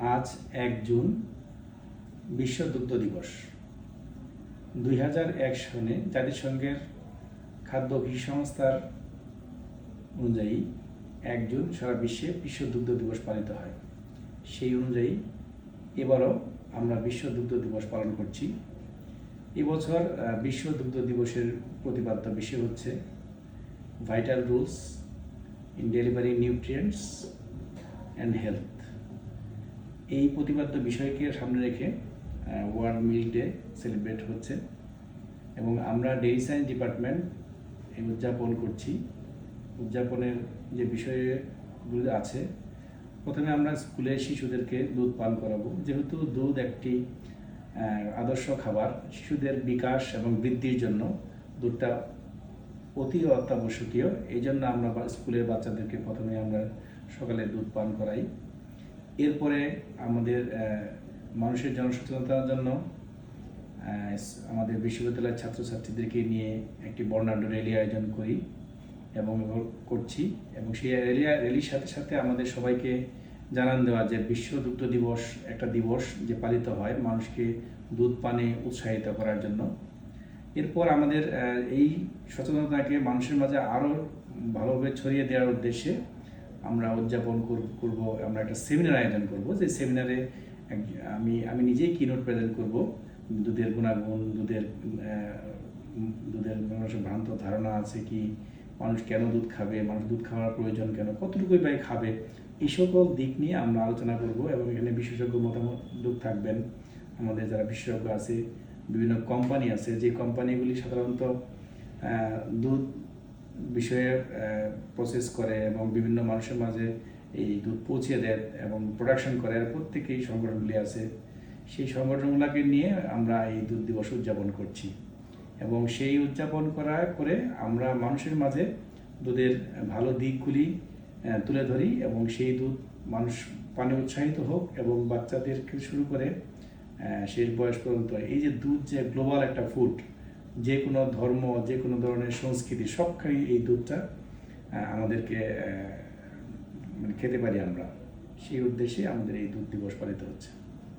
আজ 1 জুন বিশ্ব দুগ্ধ দিবস। 2001 সনে জাতিসংঘের খাদ্য কৃষি সংস্থার অনুযায়ী 1 জুন সারা বিশ্বে বিশ্ব দুগ্ধ দিবস পালিত হয়। সেই অনুযায়ী এবারও আমরা বিশ্ব দুগ্ধ দিবস পালন করছি। এবছর বিশ্ব দুগ্ধ দিবসের প্রতিপাদ্য বিষয় হচ্ছে vital rules in delivery nutrients and health. এই প্রতিপাদ্য বিষয়কে সামনে রেখে ওয়ার্ল্ড মিল্ক ডে সেলিব্রেট হচ্ছে এবং আমরা ডেইরি সায়েন্স ডিপার্টমেন্ট এই উদযাপন করছি। উদযাপনের যে বিষয়গুলো আছে, প্রথমে আমরা স্কুলের শিশুদেরকে দুধ পান করাবো। যেহেতু দুধ একটি আদর্শ খাবার, শিশুদের বিকাশ এবং বৃদ্ধির জন্য দুধটা অতি অত্যাবশ্যকীয়। এই জন্য আমরা স্কুলের বাচ্চাদেরকে প্রথমে আমরা সকালে দুধ পান করাই। এরপরে আমাদের মানুষের জনসচেতনতার জন্য আমাদের বিশ্ববিদ্যালয়ের ছাত্রছাত্রীদেরকে নিয়ে একটি বর্ণাঢ্য র্যালি আয়োজন করি এবং করছি। এবং সেই র্যালির সাথে সাথে আমাদের সবাইকে জানান দেওয়া যে বিশ্ব দুগ্ধ দিবস একটা দিবস যে পালিত হয় মানুষকে দুধ পানে উৎসাহিত করার জন্য। এরপর আমাদের এই সচেতনতাকে মানুষের মাঝে আরও ভালোভাবে ছড়িয়ে দেওয়ার উদ্দেশ্যে আমরা উদযাপন করব। আমরা একটা সেমিনার আয়োজন করব, যে সেমিনারে আমি নিজেই কিনোট প্রেজেন্ট করব। দুধের গুণাগুণ, দুধের মানুষের ভ্রান্ত ধারণা আছে কি, মানুষ কেন দুধ খাবে, মানুষ দুধ খাওয়ার প্রয়োজন কেন, কতটুকুই বা খাবে, এই সকল দিক নিয়ে আমরা আলোচনা করব। এবং এখানে বিশেষজ্ঞ মতামত লোক থাকবেন। আমাদের যারা বিশেষজ্ঞ আছে, বিভিন্ন কোম্পানি আছে, যে কোম্পানিগুলি সাধারণত দুধ বিষয়ে প্রসেস করে এবং বিভিন্ন মানুষের মাঝে এই দুধ পৌঁছে দেয় এবং প্রোডাকশন করে, প্রত্যেকেই সংগঠনগুলি আছে। সেই সংগঠনগুলোকে নিয়ে আমরা এই দুধ দিবস উদযাপন করছি এবং সেই উদযাপন করে আমরা মানুষের মাঝে দুধের ভালো দিকগুলি তুলে ধরি এবং সেই দুধ মানুষ পানে উৎসাহিত হোক এবং বাচ্চাদেরকে শুরু করে শেষ বয়স পর্যন্ত। এই যে দুধ যে গ্লোবাল একটা ফুড, যে কোনো ধর্ম, যে কোনো ধরনের সংস্কৃতি সবখানেই এই দুধটা আমাদেরকে খেতে পারি আমরা। সেই উদ্দেশ্যে আমাদের এই দুধ দিবস পালিত হচ্ছে।